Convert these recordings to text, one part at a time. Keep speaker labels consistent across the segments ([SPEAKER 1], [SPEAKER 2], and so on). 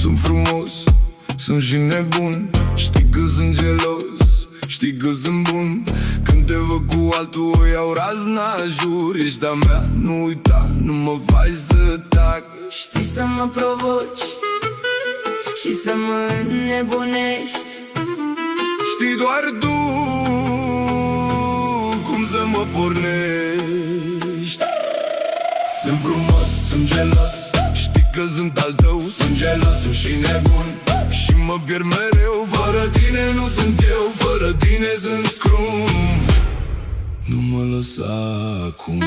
[SPEAKER 1] Sunt frumos, sunt și nebun. Știi că sunt gelos, știi că sunt bun. Când te văd cu altul o iau razna, jur. Ești a mea, nu uita, nu mă faci să tac.
[SPEAKER 2] Știi să mă provoci și să mă înnebunești.
[SPEAKER 1] Știi doar tu cum să mă pornești. Sunt frumos, sunt gelos, știi că sunt al tău. Sunt gelos, sunt și nebun și mă pierd mereu. Fără tine nu sunt eu, fără tine sunt scrum. Nu mă lăsa acum.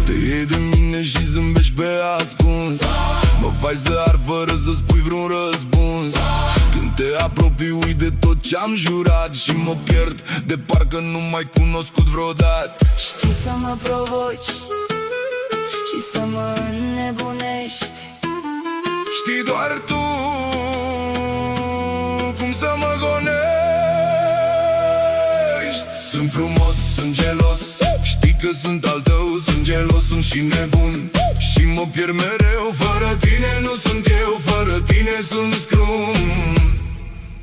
[SPEAKER 1] Te iei de mine și zâmbești pe ascuns. Mă faci să ar fără să spui vreun răspuns. Când te apropii uit de tot ce-am jurat și mă pierd de parcă nu m-ai cunoscut vreodată.
[SPEAKER 2] Știi să mă provoci și să mă înnebunești.
[SPEAKER 1] Știi doar tu cum să mă gonești. Sunt frumos, sunt gelos, știi că sunt al tău. Sunt gelos, sunt și nebun și mă pierd mereu. Fără tine nu sunt eu, fără tine sunt scrum.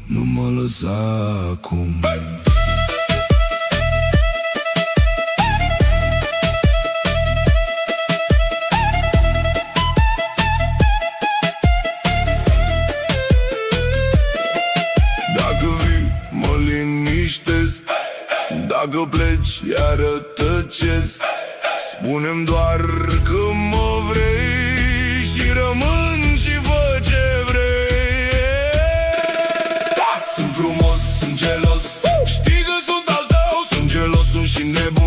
[SPEAKER 1] Nu mă lăsa acum. Dacă vii, mă liniștesc. Dacă pleci, iară tăcesc. Spune-mi doar că mă vrei și rămân și fă ce vrei. Sunt frumos, sunt gelos, știi că sunt al tău. Sunt gelos, sunt și nebun